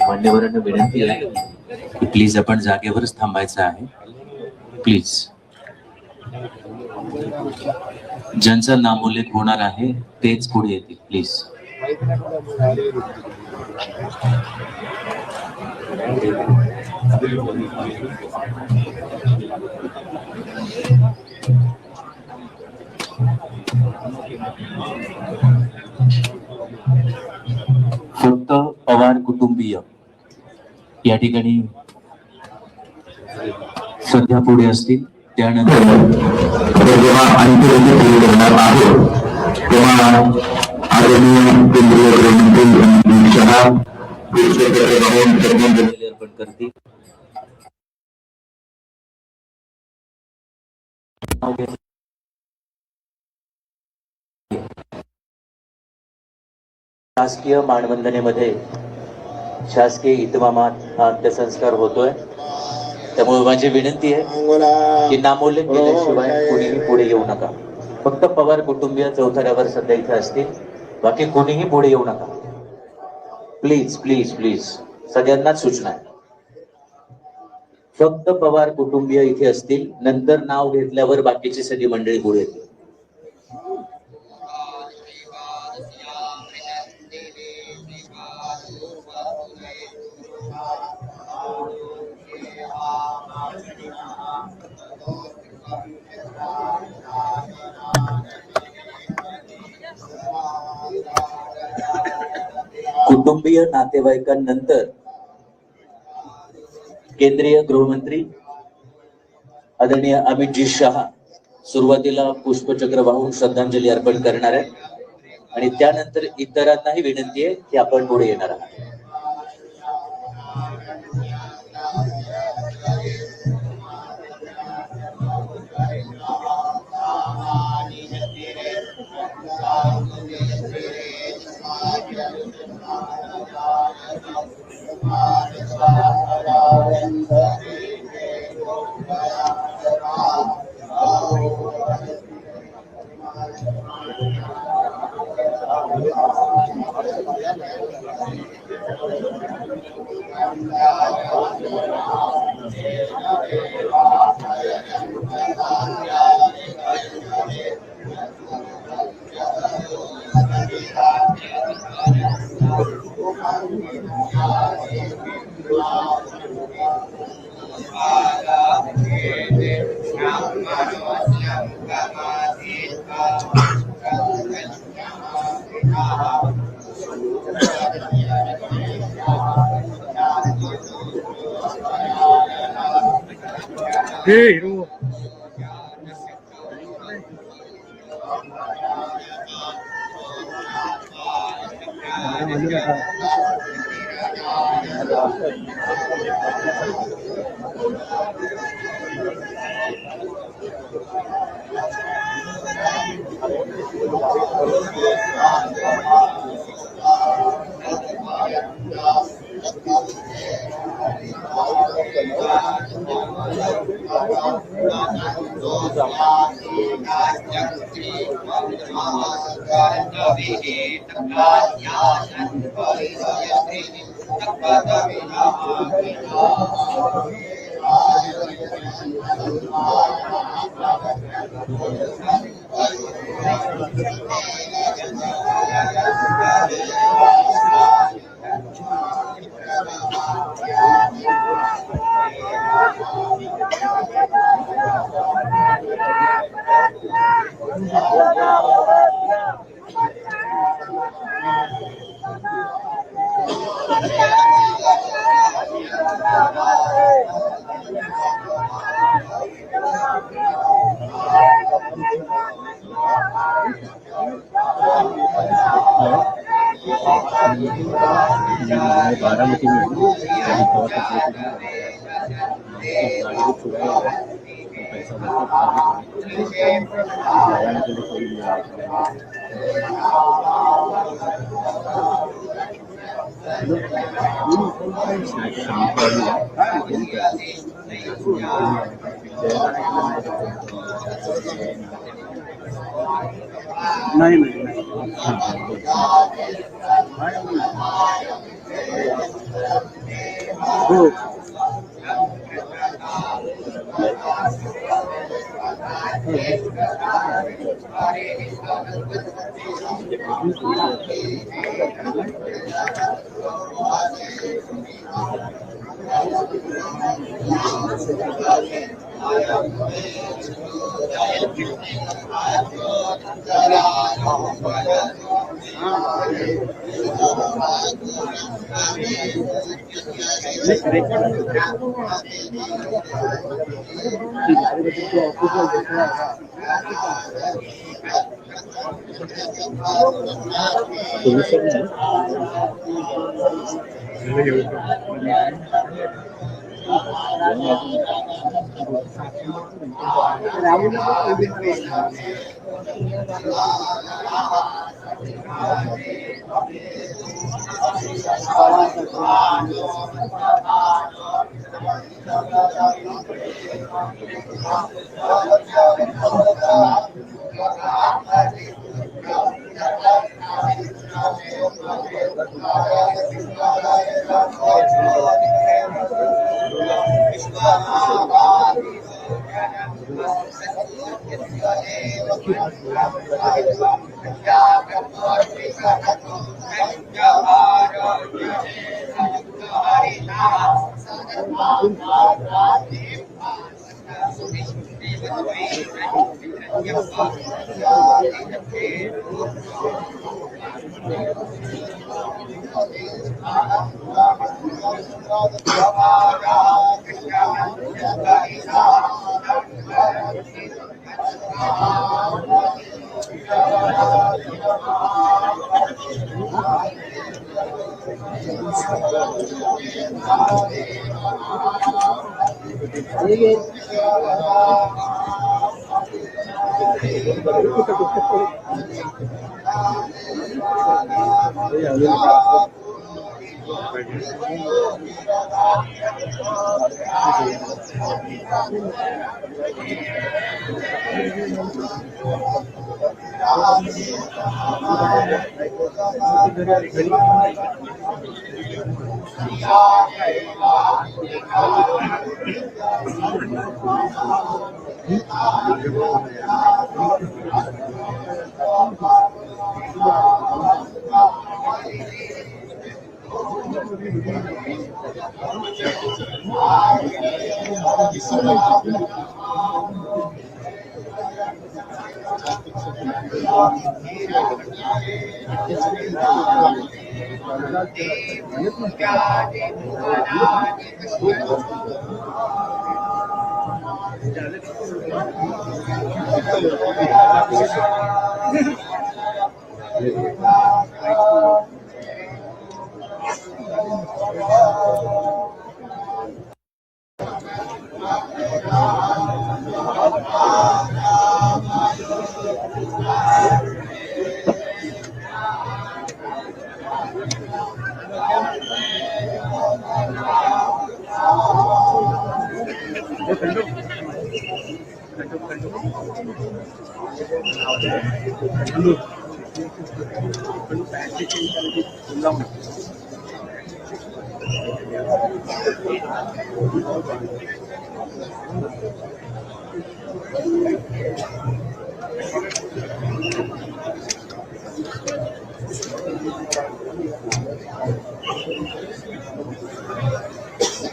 मान्यवरांना विनंती आहे प्लीज आपण जागेवरच थांबायचं आहे. प्लीज ज्यांचं नामोल्लेख होणार आहे तेच पुढे येतील. प्लीज फक्त पवार कुटुंबीय या ठिकाणी सध्या पुढे असतील. त्यानंतर जेव्हा आणखी करणार आहोत तेव्हा आदरणीय केंद्रीय गृहमंत्री अमित शहा अर्पण करतील. शासकीय मानवंदनेमध्ये शासकीय इतमामात हा अंत्यसंस्कार होतोय. त्यामुळे माझी विनंती आहे की नामोल्लेख केल्याशिवाय कोणीही पुढे येऊ नका. फक्त पवार कुटुंबीय चौथऱ्यावर सध्या इथे असतील, बाकी कोणीही पुढे येऊ नका. प्लीज प्लीज प्लीज सगळ्यांनाच सूचना आहे. फक्त पवार कुटुंबीय इथे असतील, नंतर नाव घेतल्यावर बाकीची सगळी मंडळी पुढे येतील. कुटुंबीय नातेवाईकांनंतर केंद्रीय गृहमंत्री आदरणीय अमितजी शहा सुरुवातीला पुष्पचक्र वाहून श्रद्धांजली अर्पण करणार आहेत आणि त्यानंतर इतरांनाही विनंती आहे की आपण पुढे येणार आहात.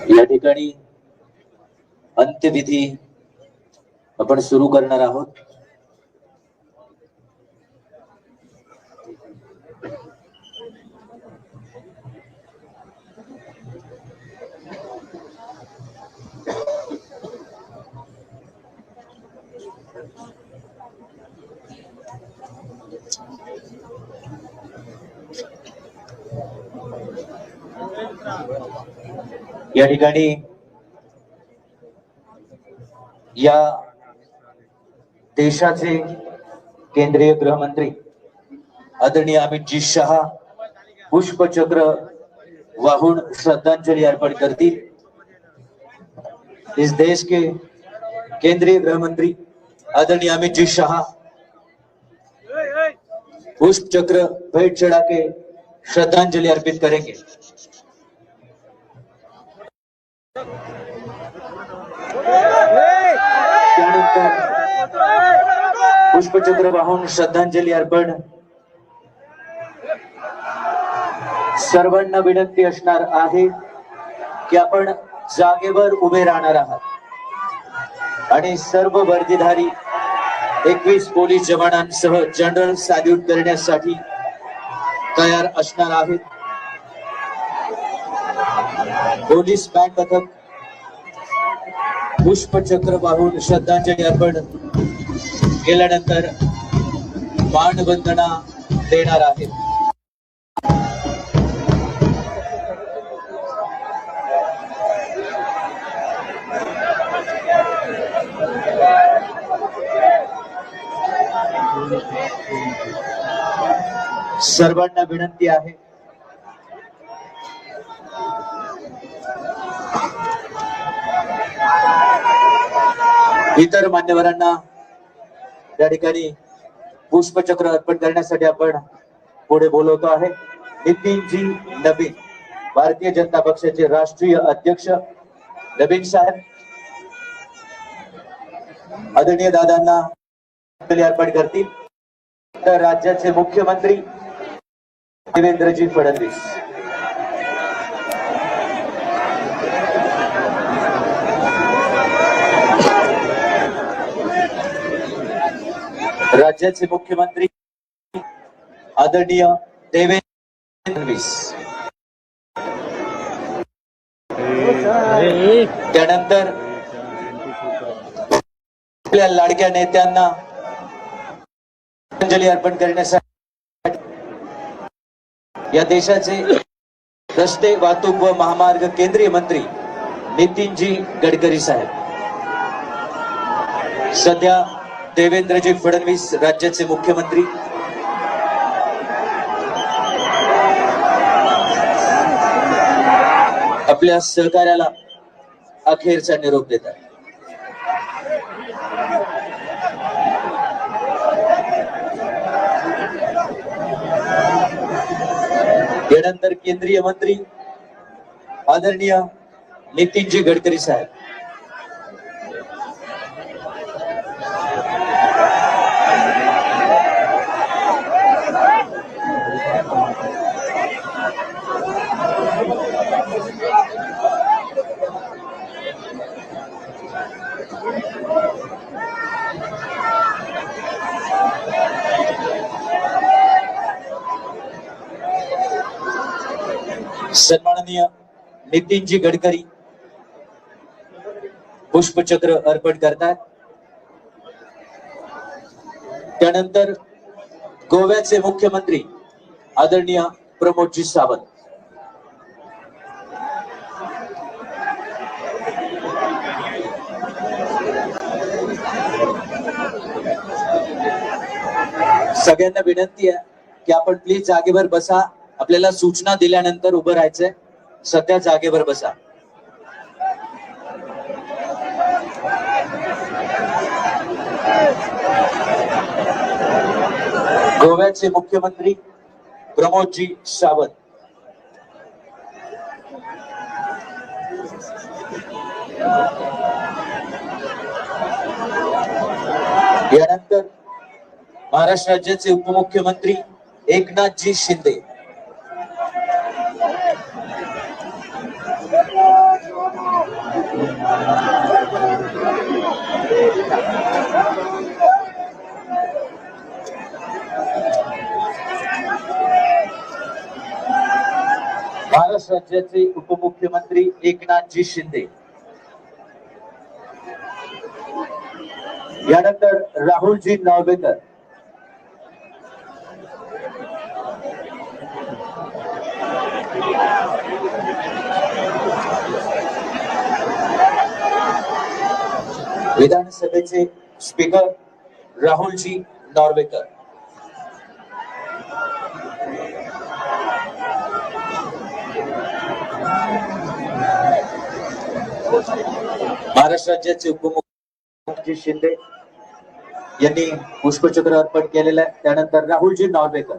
या ठिकाणी अंत्यविधी आपण सुरू करणार आहोत. या ठिकाणी या देशाचे केंद्रीय गृहमंत्री आदरणीय अमितजी शहा पुष्पचक्र वाहून श्रद्धांजलि अर्पण करतील. इस देश के केंद्रीय गृहमंत्री आदरणीय अमितजी शाह पुष्पचक्र भेंट चढ़ा के श्रद्धांजलि अर्पित करेंगे. त्यानंतर पुष्पचक्र वाहून श्रद्धांजलि अर्पण सर्वांना विनंती असणार आहे की आपण जागेवर उभे राहणार आहात आणि सर्व वर्दीधारी 21 पोलीस जवानांसह जनरल सॅल्यूट करण्यासाठी तयार असणार आहेत. पोलीस बँड पथक पुष्पचक्र वाहून श्रद्धांजलि अर्पण केल्यानंतर मानवंदना देणार आहेत. सर्वांना विनंती आहे इतर मान्यवरांना या ठिकाणी पुष्पचक्र अर्पण करण्यासाठी आपण पुढे बोलवतो आहे. नितीनजी नबीन भारतीय जनता पक्षाचे राष्ट्रीय अध्यक्ष नबीन साहेब आदरणीय दादांना अर्पण करतील. तर राज्याचे मुख्यमंत्री देवेंद्रजी फडणवीस राज्याचे मुख्यमंत्री आदरणीय देवेंद्र फडणवीस त्यानंतर आपल्या लाडक्या नेत्यांना श्रद्धांजली अर्पण करण्यासाठी या देशाचे रस्ते वाहतूक व महामार्ग केंद्रीय मंत्री नितीनजी गडकरी साहेब, सध्या देवेंद्रजी फडणवीस राज्याचे मुख्यमंत्री, आपल्या सहकार्याला अखेरचा निरोप देतात. यानंतर केंद्रीय मंत्री आदरणीय नितीनजी गडकरी साहेब, सन्माननीय नितीनजी गडकरी पुष्पचक्र अर्पण करतात. त्यानंतर गोव्याचे मुख्यमंत्री आदरणीय प्रमोदजी सावंत, सगळ्यांना विनंती आहे की आपण प्लीज जागेवर बसा. आपल्याला सूचना दिल्यानंतर उभं राहायचंय. सध्या जागेवर बसा. गोव्याचे मुख्यमंत्री प्रमोदजी सावंत, यानंतर महाराष्ट्र राज्याचे उपमुख्यमंत्री एकनाथजी शिंदे, महाराष्ट्र राज्याचे उपमुख्यमंत्री एकनाथजी शिंदे, यानंतर राहुलजी नार्वेकर, विधानसभेचे स्पीकर राहुलजी नार्वेकर, महाराष्ट्र राज्याचे उपमुख्यमंत्री शिंदे यांनी पुष्पचक्र अर्पण केलेलं आहे. त्यानंतर राहुलजी नार्वेकर,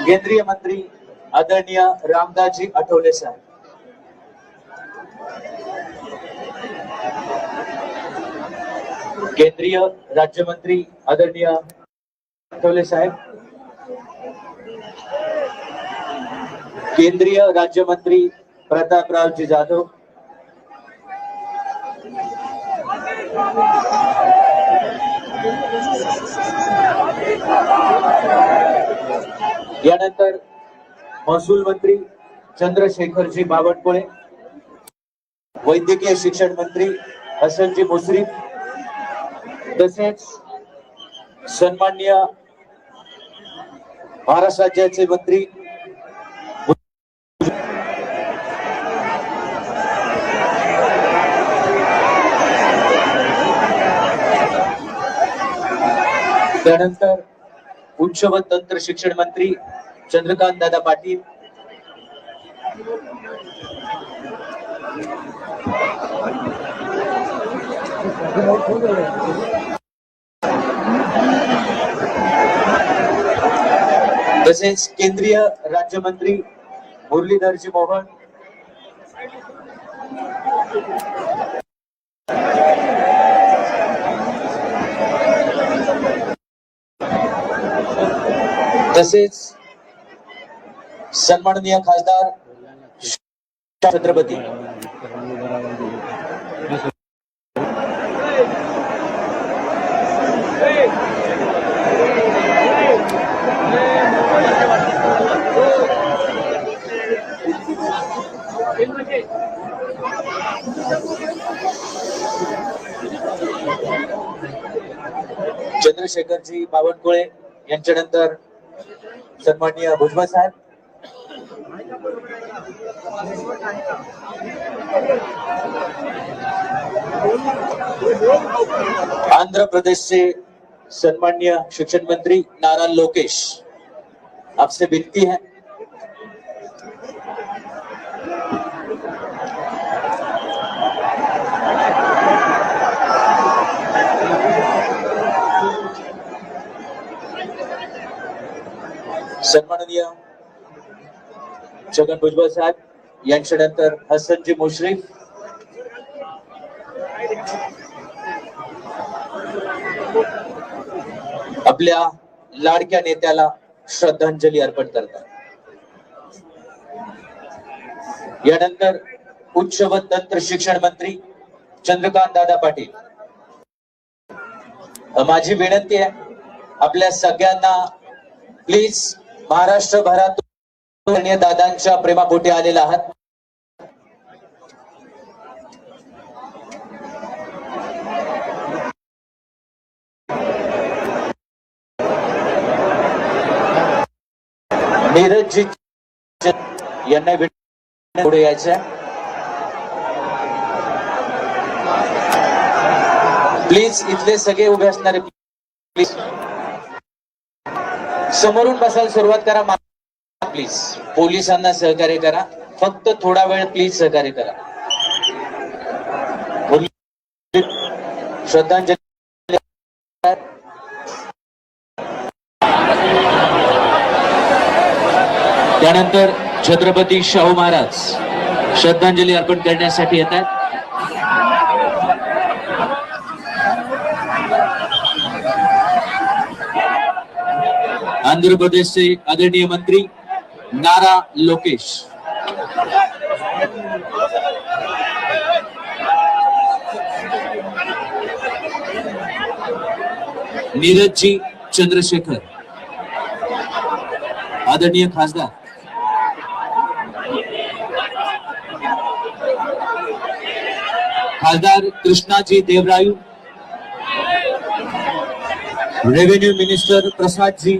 केंद्रीय मंत्री आदरणीय रामदासजी आठवले साहेब, केंद्रीय राज्यमंत्री आदरणीय आठवले साहेब, केंद्रीय राज्यमंत्री प्रतापरावजी जाधव, यानंतर महसूल मंत्री चंद्रशेखरजी बावनकुळे, वैद्यकीय शिक्षण मंत्री हसनजी मुश्रीफ, तसेच सन्माननीय महाराष्ट्र राज्याचे मंत्री त्यानंतर उच्च व तंत्र शिक्षण मंत्री चंद्रकांत दादा पाटील, तसेच केंद्रीय राज्यमंत्री मुरलीधरजी मोहन, तसेच सन्माननीय खासदार छत्रपती चंद्रशेखरजी बावनकुळे यांच्यानंतर सन्माननीय भुजबळ साहेब, आंध्र प्रदेशचे सन्माननीय शिक्षण मंत्री नारा लोकेश, आपसे विनती है सन्माननीय छगन भुजबळ साहेब यांच्यानंतर हसनजी मुश्रीफ, आपल्या लाडक्या नेत्याला श्रद्धांजली अर्पण करतात. यानंतर उच्च व तंत्र शिक्षण मंत्री चंद्रकांत दादा पाटील. माझी विनंती आहे आपल्या सगळ्यांना, प्लीज महाराष्ट्रभरातून दादांच्या प्रेमापोटी आलेला आहात. नीरजजी यांना पुढे यायचं, प्लीज. इथले सगळे उभे असणारे प्लीज समोरून बसायला सुरुवात करा. प्लीज पोलिसांना सहकार्य करा, फक्त थोडा वेळ प्लीज सहकार्य करा. श्रद्धांजली. त्यानंतर छत्रपती शाहू महाराज श्रद्धांजली अर्पण करण्यासाठी येतात. आंध्र प्रदेशचे आदरणीय मंत्री नारा लोकेश, नीरजजी चंद्रशेखर, आदरणीय खासदार, खासदार कृष्णाजी देवरायू, रेव्हेन्यू मिनिस्टर प्रसादजी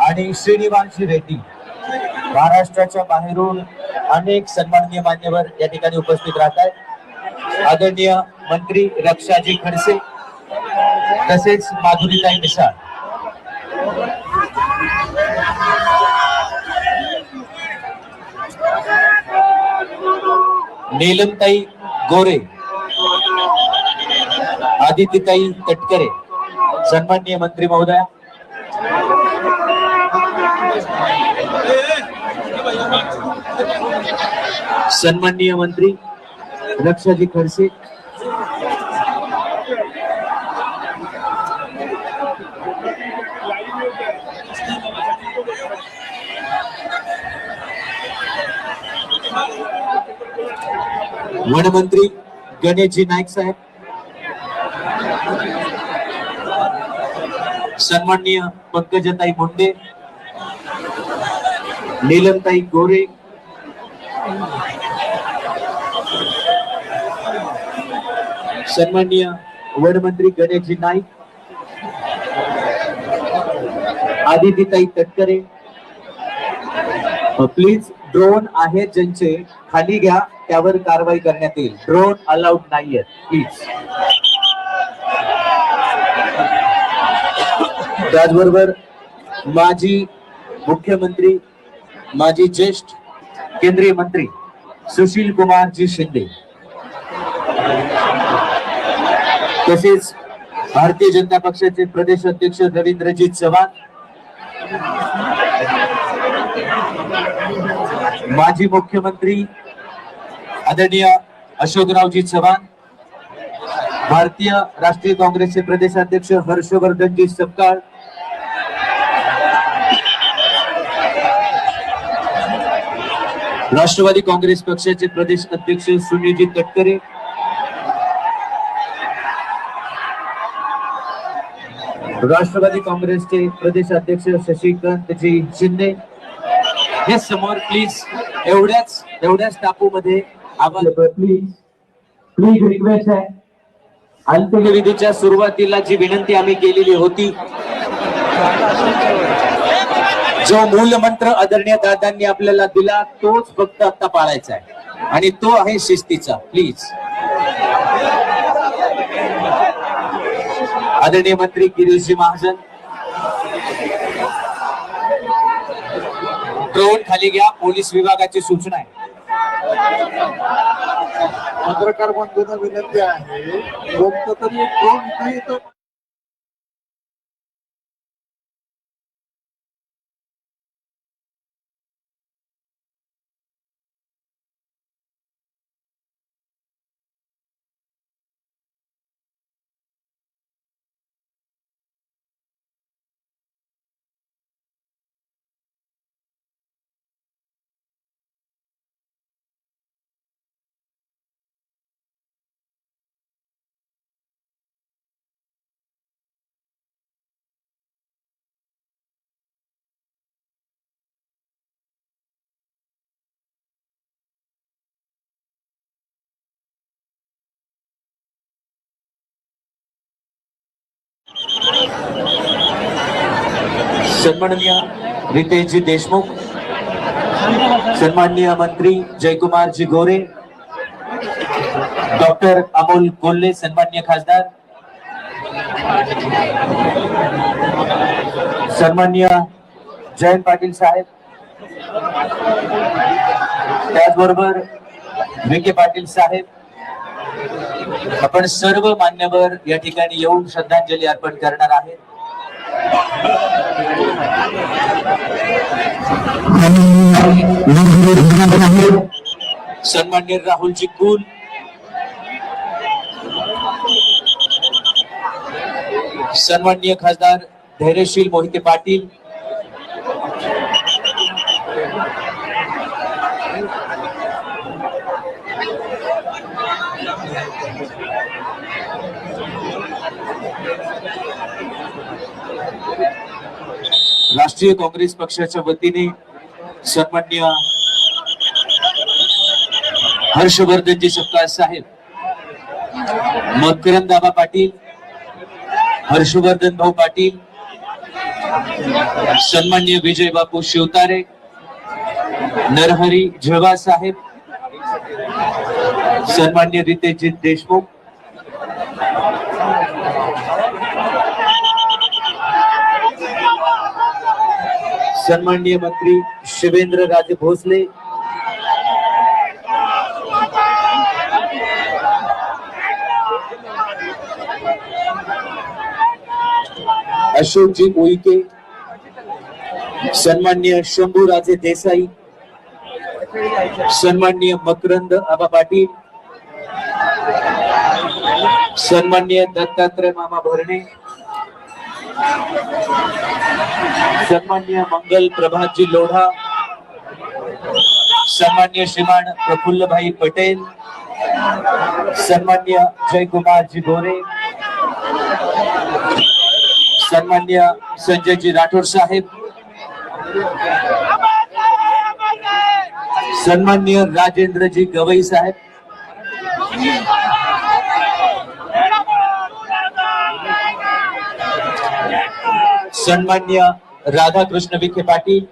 आणि श्रीनिवास रेड्डी. महाराष्ट्राच्या बाहेरून अनेक सन्माननीय मान्यवर या ठिकाणी उपस्थित राहतात. आदरणीय मंत्री रक्षाजी खडसे तसेच माधुरीताई मिसाळ. नीलमताई गोरे, आदित्यताई तटकरे, सन्माननीय मंत्री महोदया. सन्माननीय मंत्री रक्षाजी खडसे, वनमंत्री गणेशजी नाईक साहेब, सन्माननीय पंकजताई मुंडे, नीलमताई गोरे, सन्माननीय वनमंत्री गणेशजी नाईक, आदित्यताई तटकरे. प्लीज ड्रोन आहेत ज्यांचे खाली घ्या, त्यावर कारवाई करण्यात येईल. ड्रोन अलाउड नाहीये प्लीज. त्याचबरोबर माजी मुख्यमंत्री, माजी ज्येष्ठ केंद्रीय मंत्री सुशील कुमारजी शिंदे, तसेच भारतीय जनता पक्षाचे प्रदेश अध्यक्ष रवींद्रजी चव्हाण, माजी मुख्यमंत्री आदरणीय अशोकरावजी चव्हाण, भारतीय राष्ट्रीय काँग्रेसचे प्रदेशाध्यक्ष हर्षवर्धनजी सपकाळ, राष्ट्रवादी काँग्रेस पक्षाचे प्रदेश अध्यक्ष सुनीलजी तटकरे, राष्ट्रवादी काँग्रेसचे प्रदेश अध्यक्ष शशिकांतजी शिंदे हे समोर प्लीज. एवढ्याच टापूमध्ये आवाज प्लीज रिक्वेस्ट आहे. अंत्यविधीच्या सुरुवातीला जी विनंती आम्ही केलेली होती, जो मूलमंत्र आदरणीय दादांनी आपल्याला दिला तोच फक्त आता पाळायचा आहे आणि तो आहे शिस्तीचा. प्लीज. आदरणीय मंत्री गिरीशजी महाजन, ड्रोन खाली घ्या. पोलीस विभागाची सूचना आहे. पत्रकार बंधूंना विनंती आहे, तरी ड्रोन इथे येतो. सन्माननीय रितेशजी देशमुख, सन्माननीय मंत्री जयकुमारजी गोरे, डॉक्टर अमोल कोल्हे, सन्माननीय खासदार, सन्माननीय जयंत पाटील साहेब, त्याचबरोबर विखे पाटील साहेब, आपण सर्व मान्यवर या ठिकाणी येऊन श्रद्धांजली अर्पण करणार आहेत. सन्माननीय राहुलजी कुल, सन्माननीय खासदार धैर्यशील मोहिते पाटील, राष्ट्रीय काँग्रेस पक्षाच्या वतीने सन्माननीय हर्षवर्धनजी सपकाळ साहेब, मकरंद आबा पाटील, हर्षवर्धन भाऊ पाटील, सन्माननीय विजय बापू शिवतारे, नरहरी झेवा साहेब, सन्माननीय रितेशजी देशमुख, सन्माननीय मंत्री शिवेंद्र राजे भोसले, अशोकजी उईके, सन्माननीय शंभूराजे देसाई, सन्माननीय मकरंद आबा पाटील, सन्माननीय दत्तात्रय मामा भरणे, सन्माननीय मंगल प्रभातजी लोढा, सन्माननीय श्रीमान प्रफुल्ल भाई पटेल, सन्माननीय जयकुमारजी गोरे, सन्माननीय संजयजी राठोड साहेब, सन्माननीय राजेंद्रजी गवई साहेब, सन्माननीय राधाकृष्ण विखे पाटील,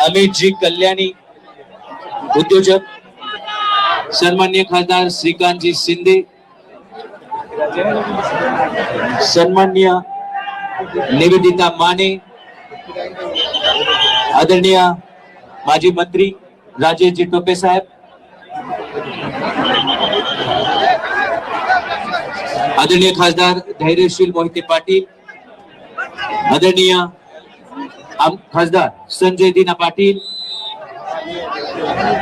अमित जी कल्याणी उद्योजक, सन्माननीय खासदार श्रीकांतजी शिंदे, सन्माननीय निवेदिता माने, आदरणीय माजी मंत्री राजेशजी टोपे साहेब, आदरणीय खासदार धैर्यशील मोहिते पाटील, आदरणीय खासदार संजय दीना पाटील,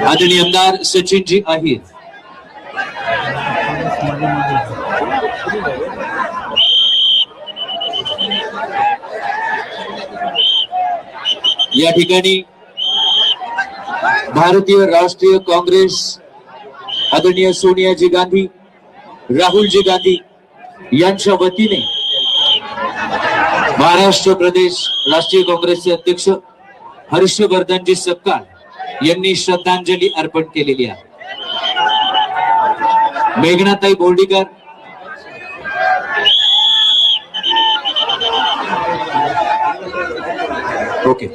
आदरणीय आमदार सचिनजी अहिर, या ठिकाणी भारतीय राष्ट्रीय काँग्रेस आदरणीय सोनियाजी गांधी, राहुलजी गांधी यांच्या वतीने महाराष्ट्र प्रदेश राष्ट्रीय काँग्रेसचे अध्यक्ष हर्षवर्धनजी सपकाळ यांनी श्रद्धांजली अर्पण केलेली आहे. मेघनाताई बोर्डीकर, ओके,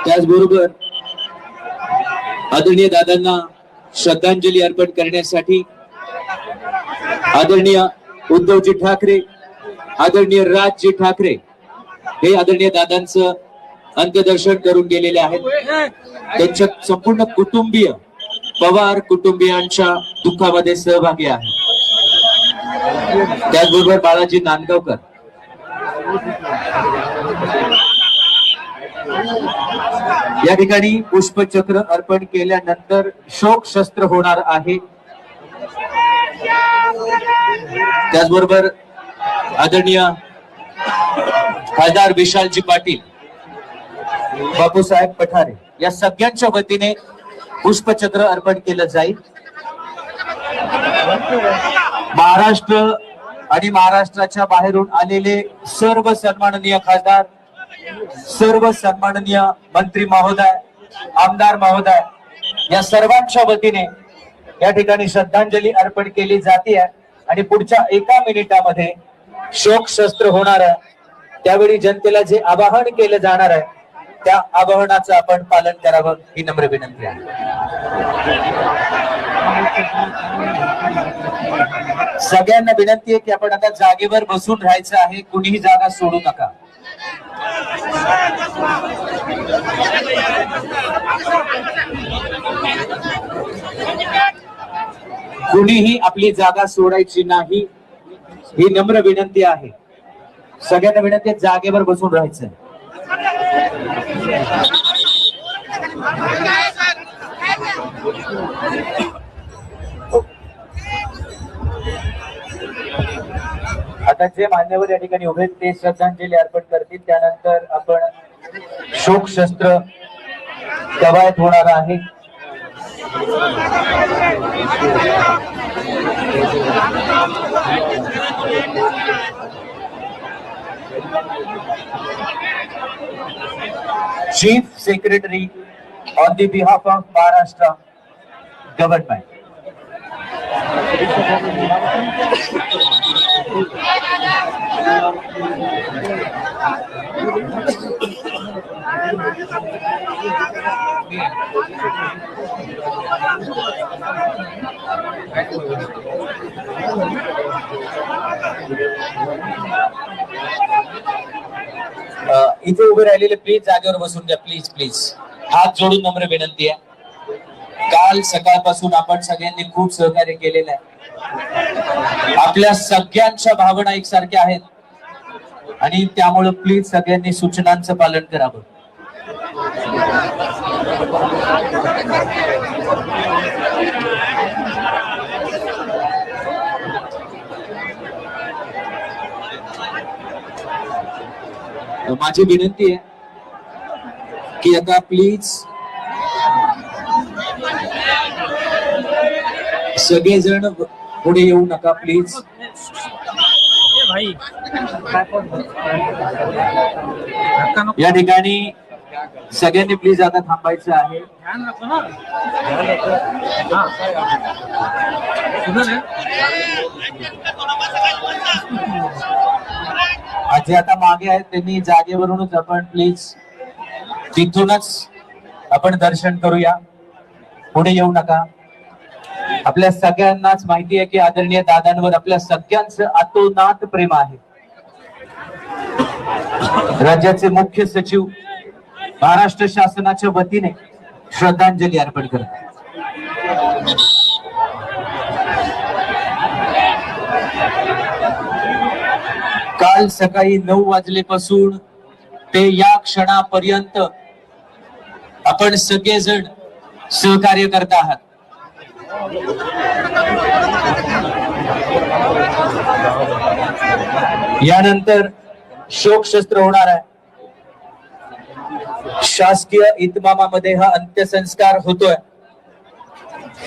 त्याचबरोबर आदरणीय दादांना श्रद्धांजली अर्पण करण्यासाठी आदरणीय उद्धवजी ठाकरे, आदरणीय राजजी ठाकरे हे आदरणीय दादांचं अंत्यदर्शन करून गेलेले आहेत. त्यांच्या संपूर्ण कुटुंबीय पवार कुटुंबियांच्या दुःखामध्ये सहभागी आहे. त्याचबरोबर बाळाजी नांदगावकर, या ठिकाणी पुष्पचक्र अर्पण केल्यानंतर शोक शस्त्र होणार आहे. त्याचबरोबर आदरणीय खासदार विशालजी पाटील, बापूसाहेब पठारे या सगळ्यांच्या वतीने पुष्पचक्र अर्पण केलं जाईल. महाराष्ट्र आणि महाराष्ट्राच्या बाहेरून आलेले सर्व सन्माननीय खासदार, सर्व सन्माननीय मंत्री महोदय, आमदार महोदय या सर्वांच्या वतीने या ठिकाणी श्रद्धांजली अर्पण केली जाते आणि पुढच्या 1 मिनिटामध्ये शोक शस्त्र होणार आहे. त्यावेळी जनतेला जे आवाहन केलं जाणार आहे त्या आवाहनाचं आपण पालन करावं ही नम्र विनंती आहे. सगळ्यांना विनंती आहे की आपण आता जागेवर बसून राहायचं आहे, कुणीही जागा सोडू नका. कुणीही आपली जागा सोडायची नाही ही नम्र विनंती आहे. सगळ्यांना विनंती आहे जागेवर बसून राहायचं. आता जे मान्यवर या ठिकाणी उभे ते श्रद्धांजली अर्पण करतील. त्यानंतर आपण शोक शस्त्र कवायत होणार आहे. Chief secretary on the behalf of Maharashtra government. इथे उभे राहिलेले प्लीज जागेवर बसून घ्या. प्लीज प्लीज हात जोडून नम्र विनंती आहे. काल सकाळपासून आपण सगळ्यांनी खूप सहकार्य केलेलं आहे. आपल्या सगळ्यांच्या भावना एकसारख्या आहेत आणि त्यामुळे प्लीज सगळ्यांनी सूचनांचं पालन करावं. माझी विनंती आहे की आता प्लीज सगळेजण पुढे येऊ नका प्लीज. या ठिकाणी सगळ्यांनी प्लीज आता थांबायचं आहे. जे आता मागे आहेत त्यांनी जागेवरूनच आपण प्लीज तिथूनच आपण दर्शन करूया, पुढे येऊ नका. आपल्या सगळ्यांनाच माहिती आहे की आदरणीय दादांवर आपल्या सगळ्यांचं अतोनात प्रेम आहे. राज्याचे मुख्य सचिव महाराष्ट्र शासनाच्या वतीने श्रद्धांजली अर्पण करतात. काल सकाळी 9 वाजलेपासून ते या क्षणापर्यंत आपण सगळेजण सहकार्य करत आहात. यानंतर शोक शस्त्र होणार आहे. शासकीय इतमामामध्ये हा अंत्यसंस्कार होतोय.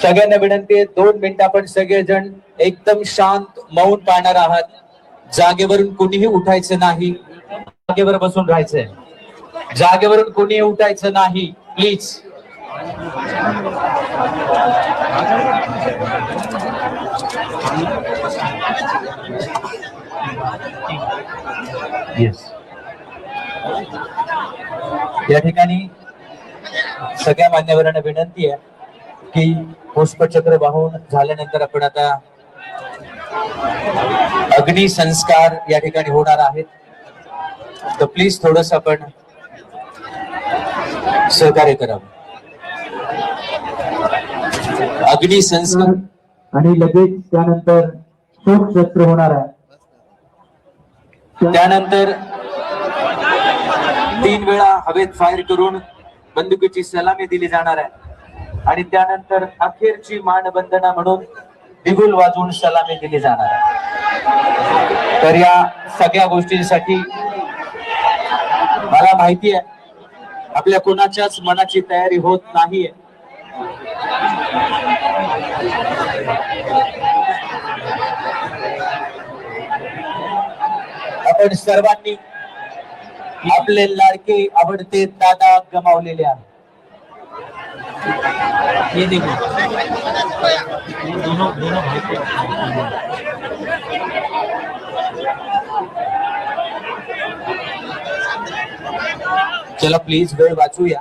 सगळ्यांना विनंती आहे, 2 मिनिटं आपण सगळेजण एकदम शांत मौन पाळणार आहात. जागेवरून कोणीही उठायचं नाही, जागेवर बसून राहायचंय. जागेवरून कोणीही उठायचं नाही, प्लीज. या ठिकाणी सगळ्या मान्यवरांना विनंती आहे की पुष्पचक्र वाहून झाल्यानंतर आपण आता अग्निसंस्कार या ठिकाणी होणार आहेत. तर प्लीज थोडस आपण सहकार्य करावं. अग्निसंस्कार आणि लगेच त्यानंतर शोक शस्त्र होणार आहे. त्यानंतर 3 वेळा हवेत फायर करून बंदुकीची सलामी दिली जाणार आहे. आणि त्यानंतर अखेरची मानवंदना म्हणून बिगुल वाजवून सलामी दिली जाणार आहे. तर या सगळ्या गोष्टींसाठी मला माहिती आहे आपल्या कोणाच्याच मनाची तयारी होत नाहीये. आपण सर्वांनी आपले लाडके आवडते दादा गमावलेले आहेत. ये देखो, ये दोनों भाई को चला प्लीज वेळ वाचूया.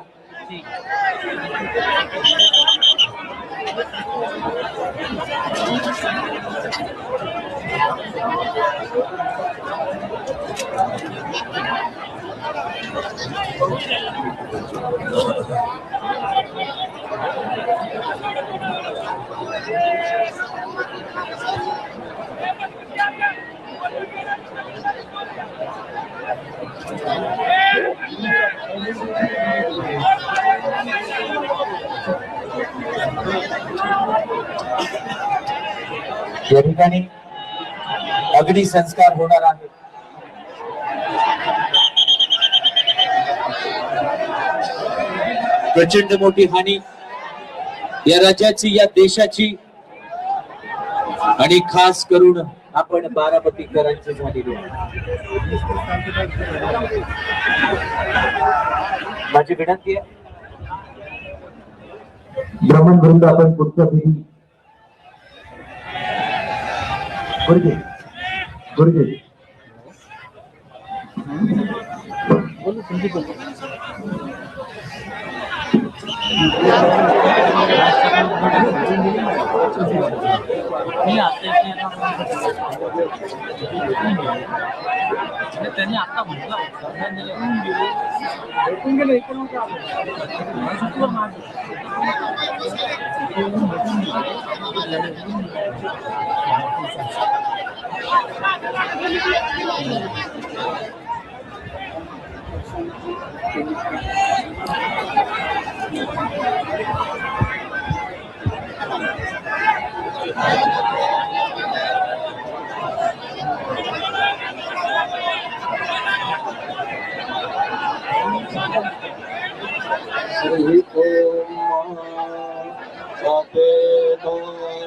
या ठिकाणी अग्निसंस्कार होणार आहे. प्रचंड मोठी हानी या राज्याची, या देशाची आणि खास करून आपण बारामतीकरांची झालेली आहे. माझी विनंती आहे ब्राह्मण आपण पुढच्या पिढी गुरुजी त्यांनी आता म्हटलं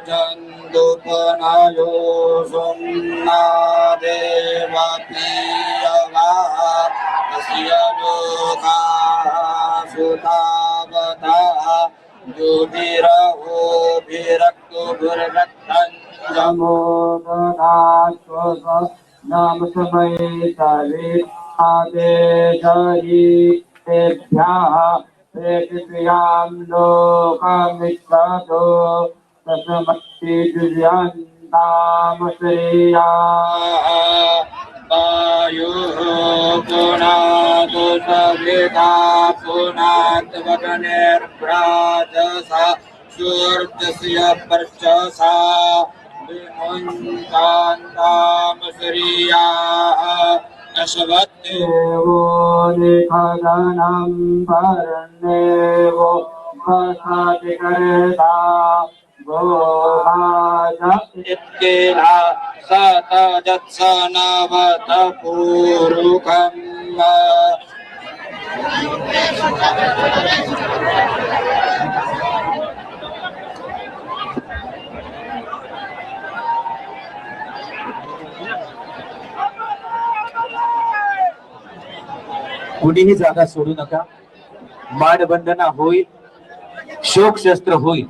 जन्दुपनायो सुन्नादेवप्रियवा तस्य लोकाः सुतावता युधिरहोभिरक्तुभिर्रक्तं जमोदनाश्वस नाम समये सवे आदेशयि तेभ्यः प्रेतियां लोकमिच्छतो तस्मत्ति दुर्यन्ताम श्रेयाः वायुः पुनातु सविता पुनात्वगनिर्भ्राजसा सूर्यस्य वर्चसा विमुञ्चान्ताम श्रेयाः अश्वत्थेवो निखदनं परन्नेवो वसति कर्ता गोभाय राजा इत्केला सत जत्सनवत पूरुखम् कुणीही जागा सोडू नका. मानवंदना होईल, शोक शस्त्र होईल.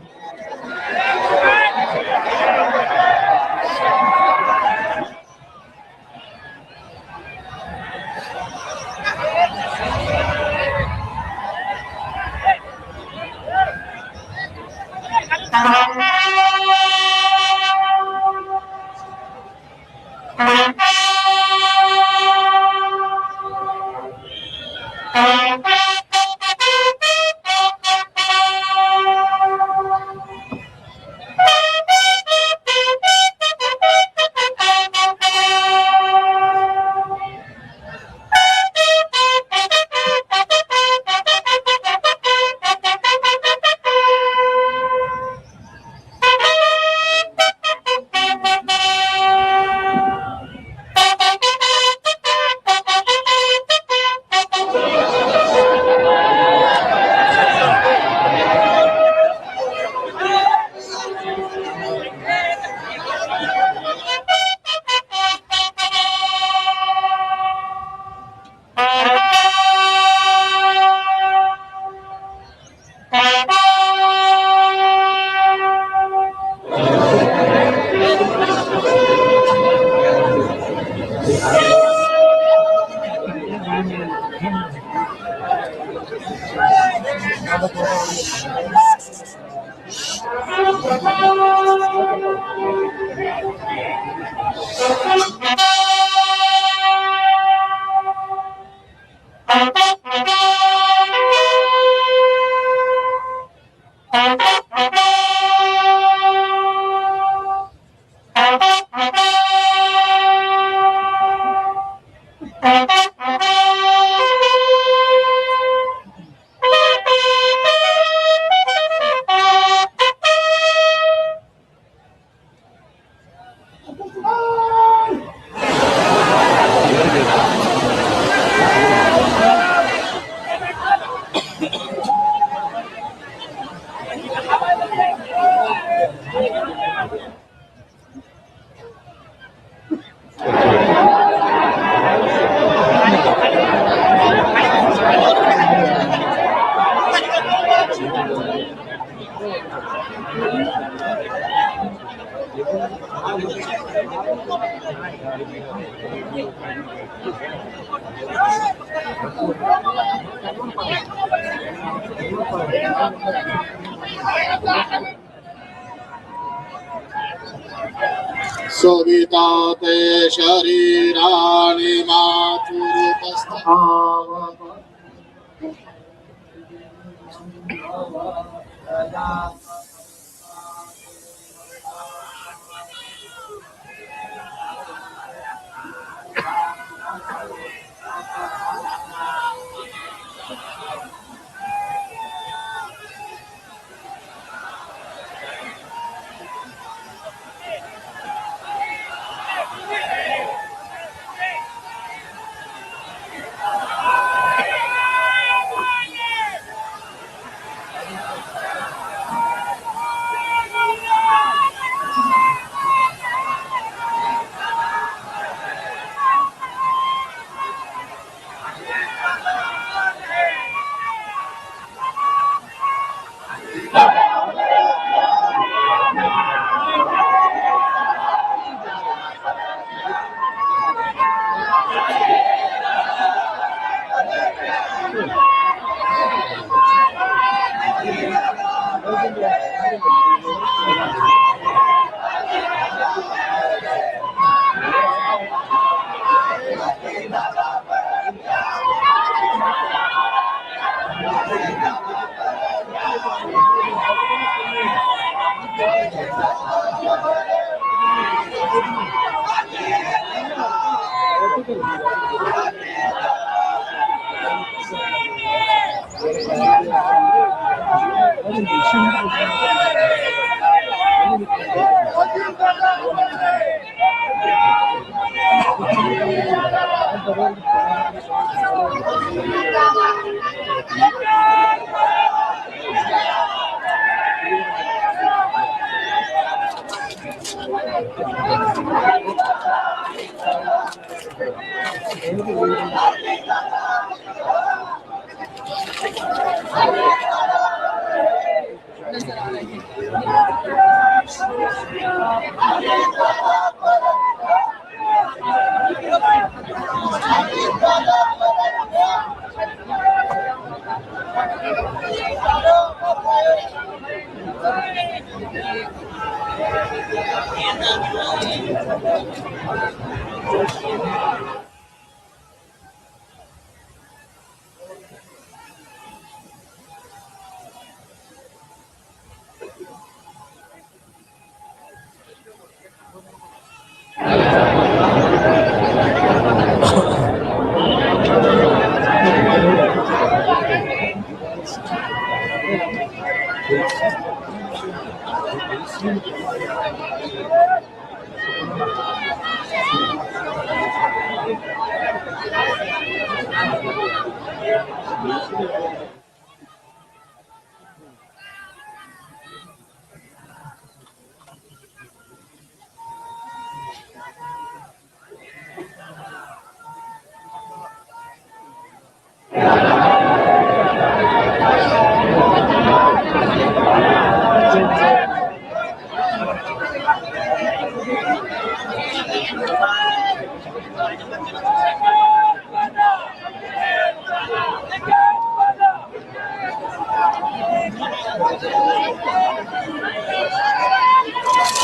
शोभिता ते शरीराणि मातुरुपस्था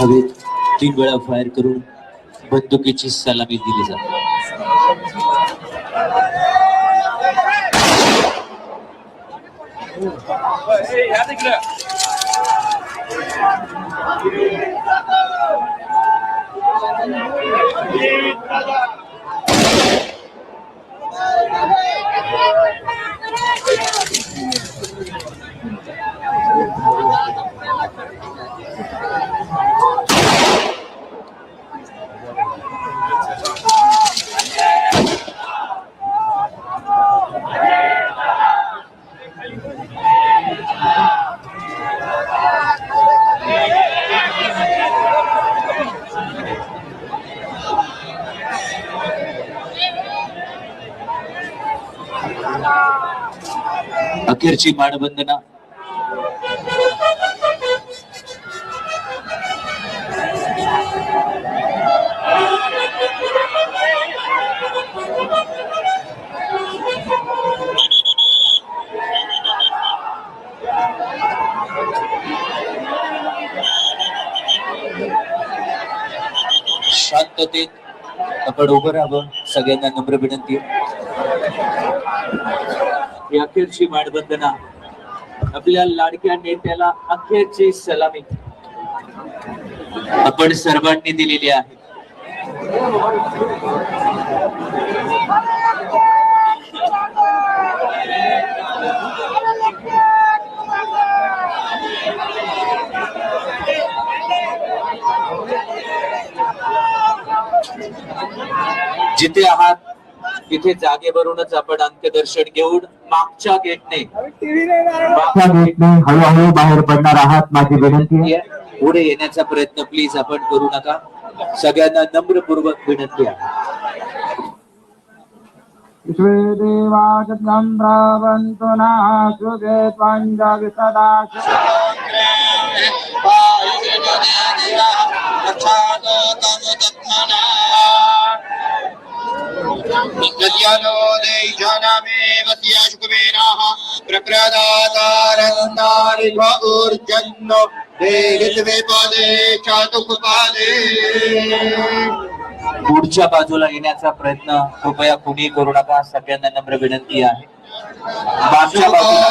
हवेत 3 वेळा फायर करून बंदुकीची सलामी दिली जाते. अखेरची मानवंदना शांततेत आपण उभं राहावं, सगळ्यांना नम्र विनंती आहे. ही अखेरची मानवंदना आपल्या लाडक्या नेत्याला अखेरची सलामी आपण सर्वांनी दिलेली आहे. जिथे आहात तिथे जागेवरूनच आपण अंत्यदर्शन घेऊन मागच्या गेटने हळूहळू बाहेर पडणार आहात. माझी विनंती आहे, पुढे येण्याचा प्रयत्न प्लीज आपण करू नका. सगळ्यांना नम्रपूर्वक विनंती आहे. पुढच्या बाजूला येण्याचा प्रयत्न कृपया कुणी करू नका. सगळ्यांना नम्र विनंती आहे. मागच्या बाजूला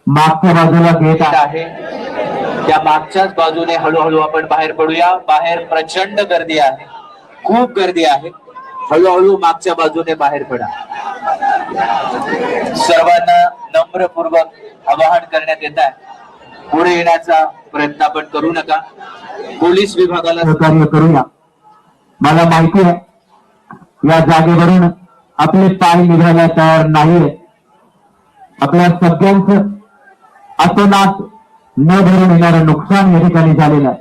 मागच्या बाजूला गेट आहे, त्या मागच्याच बाजूने हळूहळू आपण बाहेर पडूया. बाहेर प्रचंड गर्दी आहे, खूप गर्दी आहे. हळूहळू मागच्या बाजूने बाहेर पडा. सर्वांना नम्रपूर्वक आवाहन करण्यात येत आहे, पुढे येण्याचा प्रयत्न आपण करू नका. पोलीस विभागाला सहकार्य करूया. मला माहिती आहे या जागेवरून आपले पाय निघायला तयार नाहीये. आपल्या सगळ्यांचं अतोनात न भरून येणारं नुकसान या ठिकाणी झालेलं आहे.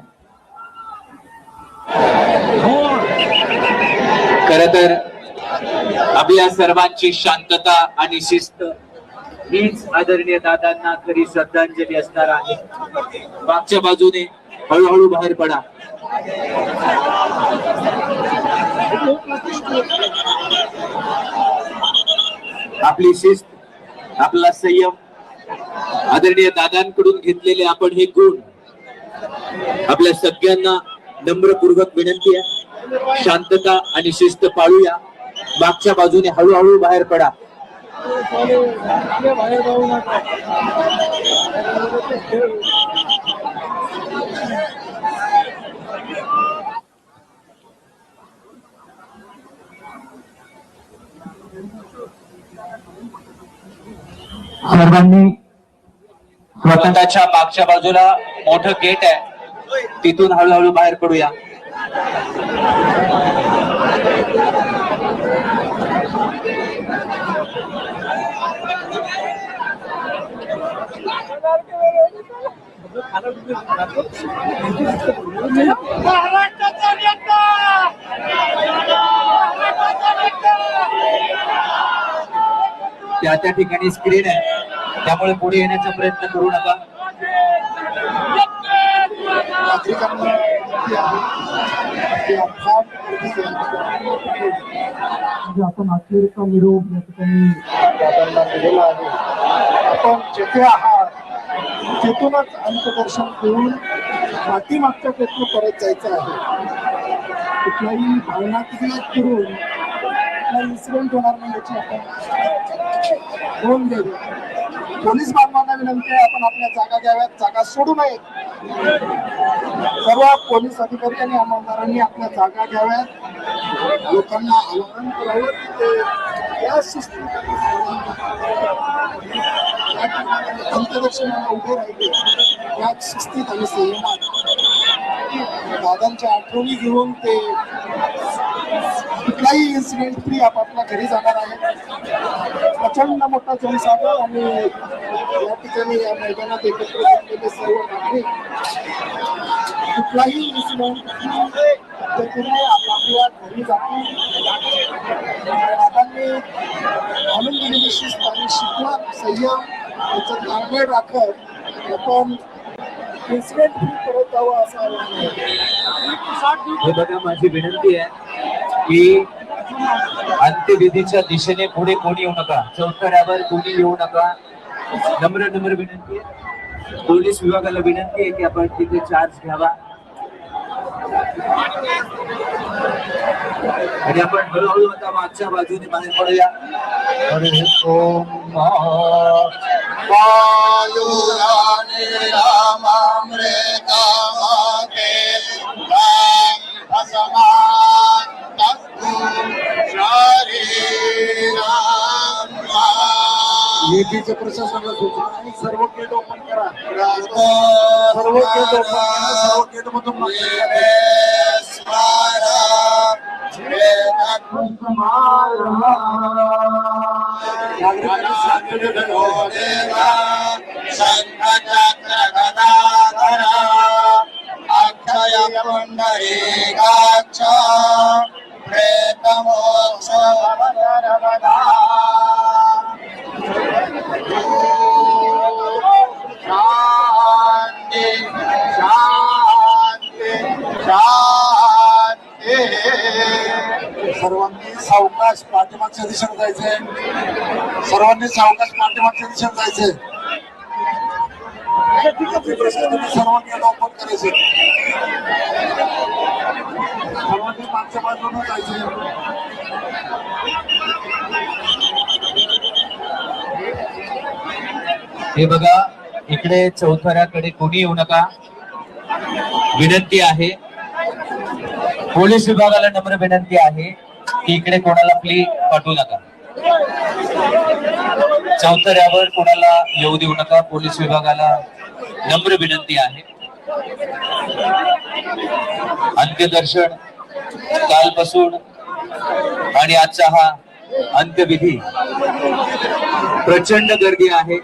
खर तर आपल्या सर्वांची शांतता आणि शिस्त हीच आदरणीय दादांना खरी श्रद्धांजली असणार आहे. मागच्या बाजूने हळूहळू बाहेर पडा. आपली शिस्त, आपला संयम, आदरणीय दादांकडून घेतलेले आपण हे गुण आपल्या सगळ्यांना नम्रपूर्वक विनंती आहे, शांतता आणि शिस्त पाळूया. मागच्या बाजूने हळूहळू बाहेर पडा. बाहेर जाऊ नका. सर्वांनी स्वतःच्या मागच्या बाजूला मोठं गेट आहे, तिथून हळूहळू बाहेर पडूया. त्या ठिकाणी स्क्रीन आहे, त्यामुळे पुढे येण्याचा प्रयत्न करू नका. आपण अखेरचा निरोप या ठिकाणी दादांना दिलेला आहे. आपण जेथे आहात तिथूनच अंतदर्शन घेऊन पाठीमागच्या तेथून परत जायचं आहे. कुठल्याही भावनात्मक करून इन्सिडेंट होणार नाही याची आपण नोंद घेऊ. पोलीस बांधवांना विनंती आहे, आपण आपल्या जागा घ्याव्यात, जागा सोडू नये. सर्व पोलीस अधिकारी आणि अंमलदारांनी आपल्या जागा घ्याव्यात, लोकांना आवाहन करावं की ते या शिस्तीत अंतदर्शनाला उभे राहिले, या शिस्तीत आणि संयमात दादांच्या आठवणी घेऊन ते कुठलाही इन्सिडेंट फ्री आपापल्या घरी जाणार आहे. प्रचंड मोठा जनसागर आणि या ठिकाणी या मैदानात एकत्र जमलेले सर्व नागरिक कुठलाही इन्सिडेंट पद्धतीने आपापल्या घरी जातील. दादांनी घालून दिलेली शिस्त आणि शिकवण संयम याचं ताळमेळ राखत आपण इन्सिडेंट फ्री करत जावं असं आवाहन आहे. हे बघा, माझी विनंती आहे की अंत्यविधीच्या दिशेने पुढे कोणी येऊ नका, चौथऱ्यावर कोणी येऊ नका. नम्र विनंती आहे. पोलीस विभागाला विनंती आहे की आपण तिथे चार्ज घ्यावा आणि आपण हळूहळू आता मागच्या बाजूने बाहेर पडूया. EPच्या प्रशासनाला सूचना आहे, सर्व गेट ओपन करा. सर्व गेट ओपन करा. सर्व गेट मधून सर्वांनी सावकाश पाठीमागच्या दिशेने जायचंय. सर्वांनी सावकाश पाठीमागच्या दिशेने जायचंय. सर्वांनी ओपन करायचे. सर्वांनी मागच्या बाजूने जायचंय. हे बघा, इकडे चौथऱ्याकडे कोणी येऊ नका. विनंती आहे, पोलीस विभागाला नम्र विनंती आहे की इकडे कोणाला प्ली पाठवू नका. चौथऱ्यावर कोणाला येऊ देऊ नका. पोलीस विभागाला नम्र विनंती आहे. अंत्यदर्शन कालपासून आणि आजचा हा अंत्यविधी. प्रचंड गर्दी आहे.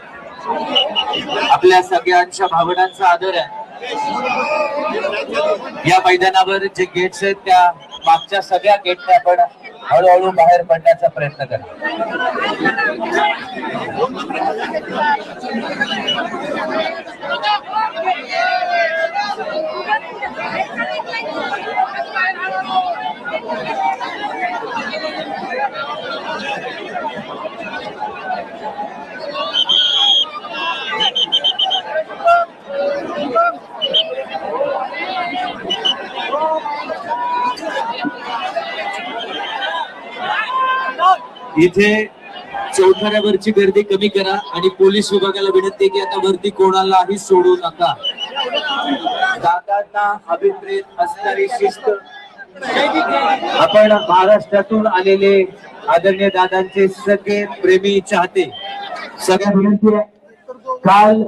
आपल्या सगळ्यांच्या भावनांचा आदर आहे. या मैदानावर जे गेट्स आहेत त्या मागच्या सगळ्या गेटने आपण हळूहळू बाहेर पडण्याचा प्रयत्न करा. इथे चौथऱ्यावरची गर्दी कमी करा आणि पोलीस विभागाला विनंती आहे की आता वरती कोणालाही सोडू नका. दादांना अभिप्रेत असणारी शिस्त. आपण महाराष्ट्रातून आलेले आदरणीय दादांचे सगळे प्रेमी चाहते सगळ्या विनंती आहे. काल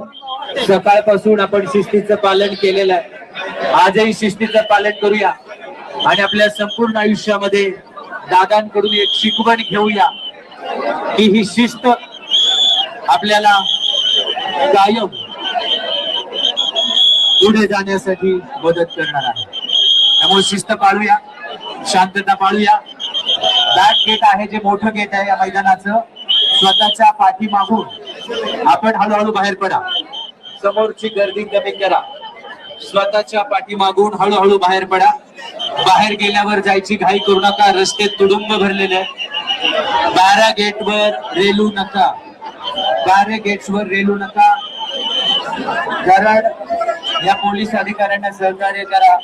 सकाळपासून आपण शिस्तीचं पालन केलेलं आहे. आजही शिस्तीचं पालन करूया आणि आपल्या संपूर्ण आयुष्यामध्ये दादांकडून एक शिकवण घेऊया की ही शिस्त आपल्याला कायम पुढे जाण्यासाठी मदत करणार आहे. त्यामुळे शिस्त पाळूया, शांतता पाळूया. बॅक गेट आहे जे मोठं गेट आहे या मैदानाचं, स्वतःच्या पाठीमागून आपण हळूहळू बाहेर पडा. समोरची गर्दी कमी करा. स्वतःच्या पाठीमागून हळूहळू बाहेर पडा. बाहेर गेल्यावर जायची घाई करू नका. रस्ते तुडुंब भरलेले आहेत. 12 गेटवर रेलू नका. 12 गेट्सवर रेलू नका. कारण या पोलीस अधिकाऱ्यांना सहकार्य करा.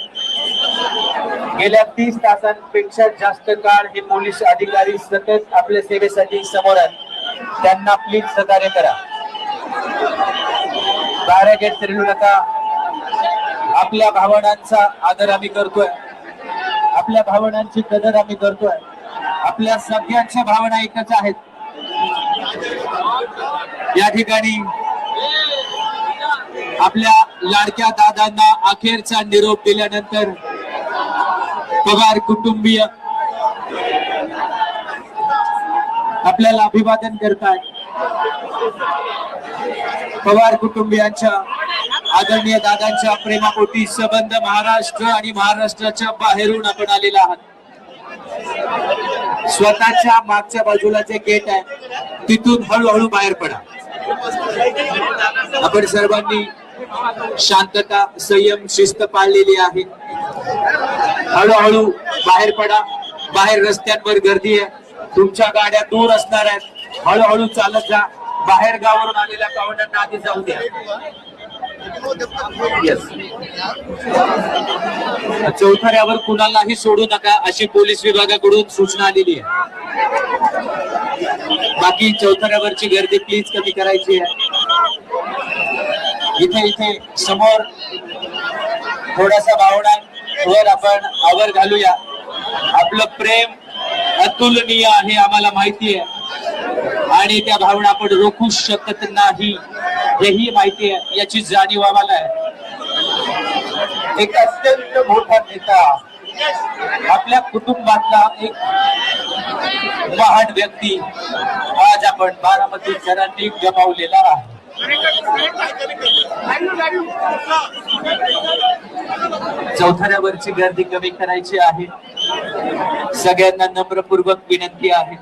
गेल्या 30 तासांपेक्षा जास्त काळ हे पोलीस अधिकारी सतत आपल्या सेवेसाठी समोर आहेत. त्यांना प्लीज सहकार्य करा. 12 गेट रेलू नका. आपल्या भावनांचा आदर आम्ही करतोय. आपल्या भावनांची कदर आम्ही करतोय. आपल्या सगळ्यांच्या भावना एकच आहेत. या ठिकाणी आपल्या लाडक्या दादांना अखेरचा निरोप दिल्यानंतर पवार कुटुंबीय आपल्याला अभिवादन करतात. पवार कुटुंबियांच्या आदरणीय दादांच्या प्रेमापोटी संबंध महाराष्ट्र आणि महाराष्ट्राच्या बाहेरून आपण आलेला आहात. स्वतःच्या मागच्या बाजूला जे गेट आहे तिथून हळूहळू बाहेर पडा. आपण सर्वांनी शांतता, संयम, शिस्त पाळलेली आहे. हळूहळू बाहेर पडा. बाहेर रस्त्यांवर गर्दी आहे. तुमच्या गाड्या दूर असणार आहेत. हळूहळू चालत जा. बाहेर गावावरून आलेल्या पाहुण्यांना आधी जाऊ द्या. चौथऱ्यावर कुणालाही सोडू नका अशी पोलीस विभागाकडून सूचना आलेली आहे. बाकी चौथऱ्यावरची गर्दी प्लीज कमी करायची आहे. इथे समोर थोडासा भावनांवर आपण आवर घालूया. आपलं प्रेम अतुलनीय आहे आम्हाला माहिती आहे आणि त्या भावना आपण रोखू शकत नाही हेही माहिती आहे. याची जाणीव आम्हाला आहे. एक अत्यंत मोठा नेता, आपल्या कुटुंबातला एक महान व्यक्ती आज आपण बारामतीकरांनी गमावलेला आहे. चौथऱ्यावरची गर्दी कमी करायची आहे. सगळ्यांना नम्रपूर्वक विनंती आहे.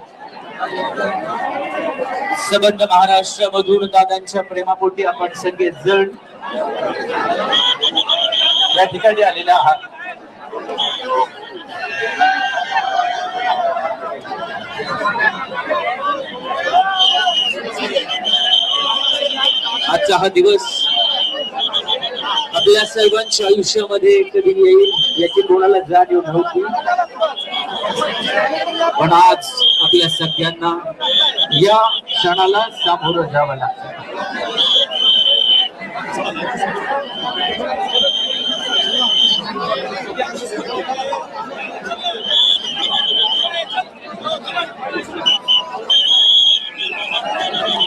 संबंध महाराष्ट्र मधून दादांच्या प्रेमापोटी आपण सगळे जण या ठिकाणी आलेले आहात. आजचा हा दिवस आपल्या सर्वांच्या आयुष्यामध्ये कधी येईल याची कोणाला जाणीव नव्हती, पण आज आपल्या सगळ्यांना या क्षणाला सामोरं जावं लागतं.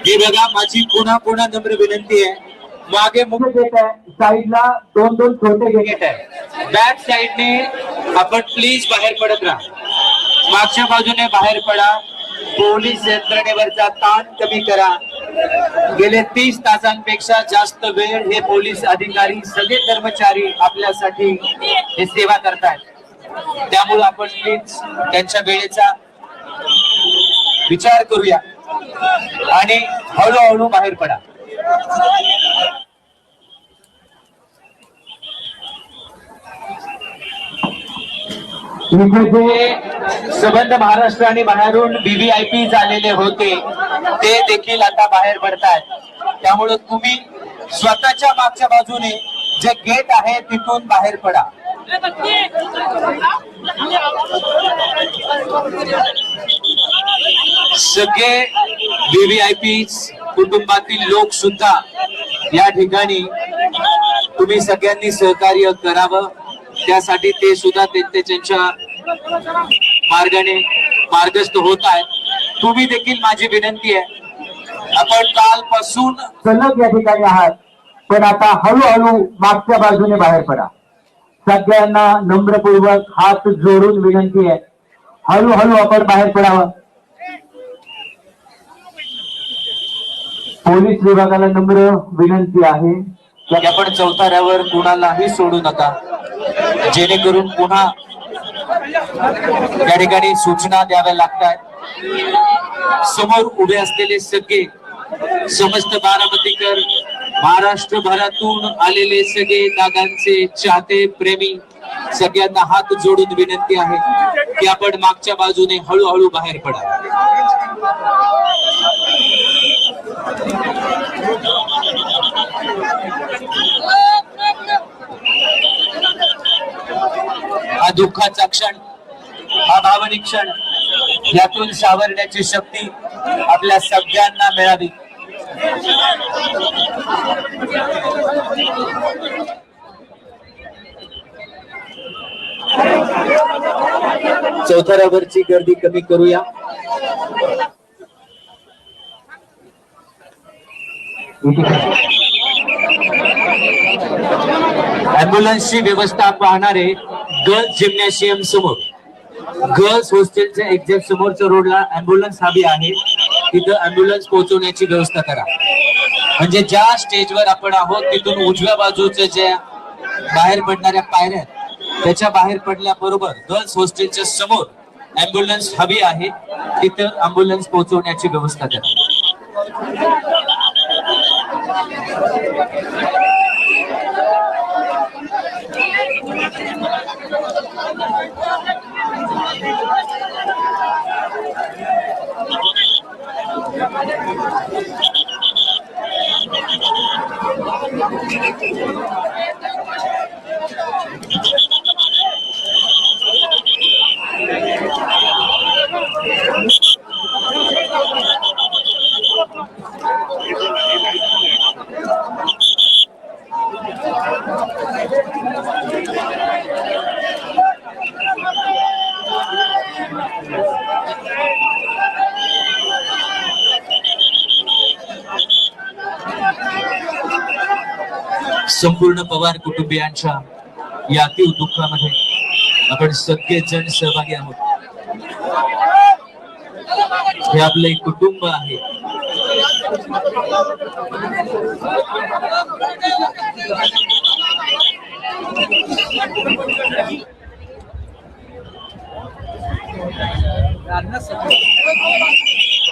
हे बघा, माझी पुन्हा नम्र विनंती आहे. मागे मुख्य गेट आहे, साईडला दोन छोटे गेट आहे. बॅक साईडने आपण प्लीज बाहेर पडत राहा. मागच्या बाजूने बाहेर पडा. पोलीस यंत्रणेवरचा ताण कमी करा. गेले 30 तासांपेक्षा जास्त वेळ हे पोलीस अधिकारी सगळे कर्मचारी आपल्यासाठी हे सेवा करतायत. त्यामुळे आपण प्लीज त्यांच्या वेळेचा विचार करूया आणि हळूहळू बाहेर पडा. इथे जे संबंध महाराष्ट्र आणि बाहेरून VVIP झालेले होते ते देखील आता बाहेर पडतायत. त्यामुळे तुम्ही स्वतःच्या मागच्या बाजूने जे गेट आहे तिथून बाहेर पडा. सगळे VVIP कुटुंबातील लोक सुद्धा या ठिकाणी तुम्ही सगळ्यांनी सहकार्य करावं. त्यासाठी ते सुद्धा त्यांच्या मार्गाने मार्गस्थ होत आहेत. तुम्ही देखील माझी विनंती आहे, आपण कालपासून सलग या ठिकाणी आहात, पण आता हळूहळू मागच्या बाजूने बाहेर पडा. सगळ्यांना नम्रपूर्वक हात जोडून विनंती आहे, हळूहळू आपण बाहेर पडावं. पोलीस विभागाला नम्र विनंती आहे की आपण चौथऱ्यावर कुणालाही सोडू नका, जेणेकरून पुन्हा त्या ठिकाणी सूचना द्याव्या लागतात. समोर उभे असलेले सगळे समस्त बारामतीकर, महाराष्ट्रभरातून आलेले सगळे दादांचे चाहते प्रेमी, सगळ्यांना हात जोडून विनंती आहे की आपण मागच्या बाजूने हळूहळू बाहेर पडा. हा दुःखाचा क्षण, हा भावनिक क्षण, यातून सावरण्याची शक्ती आपल्या सगळ्यांना मिळावी. चौथऱ्यावरची गर्दी कमी करूया. अँब्युलन्सची व्यवस्था पाहणारे गर्ल्स जिम्नॅशियम समोर, गर्ल्स हॉस्टेलच्या एक्झॅक्ट समोरच्या रोडला अँब्युलन्स हवी आहे. तिथं अँब्युलन्स पोहोचवण्याची व्यवस्था करा. म्हणजे ज्या स्टेजवर आपण आहोत तिथून उजव्या बाजूच्या ज्या बाहेर पडणाऱ्या पायऱ्या, त्याच्या बाहेर पडल्याबरोबर गर्ल्स हॉस्टेलच्या समोर अँब्युलन्स हवी आहे, तिथं अँब्युलन्स पोहोचवण्याची व्यवस्था करा. संपूर्ण पवार कुटुंबियांच्या या अतीव दुःखामध्ये आपण सगळेजण सहभागी आहोत. हे आपले कुटुंब आहे.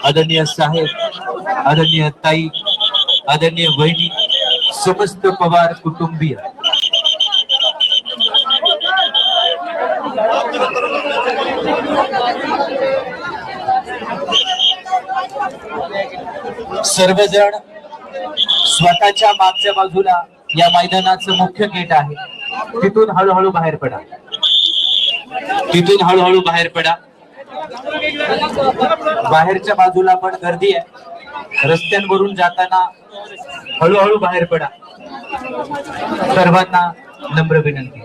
आदरणीय साहेब, आदरणीय ताई, आदरणीय वहिनी, समस्त पवार कुटुंबीय, सर्वजण स्वतःच्या मागच्या बाजूला या मैदानाचं मुख्य गेट आहे, तिथून हळूहळू बाहेर पडा. तिथून हळूहळू बाहेर पडा. बाहेरच्या बाजूला पण गर्दी आहे. रस्त्यांवरून जाताना हळूहळू बाहेर पडा. सर्वांना नम्र विनंती.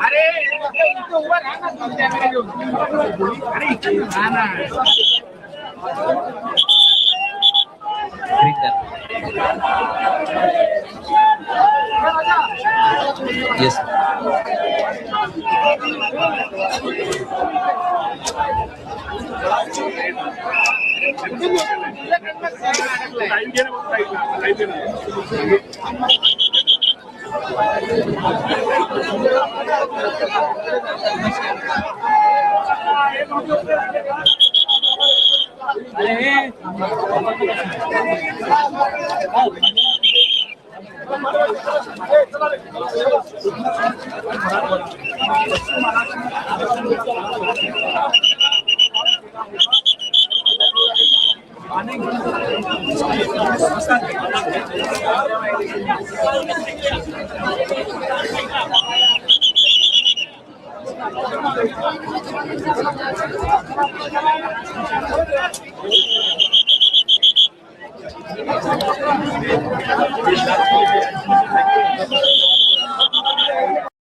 अरे इथं उभा राहा ना कॅमेरा घेऊन. अरे इथे राहा ना. Yes.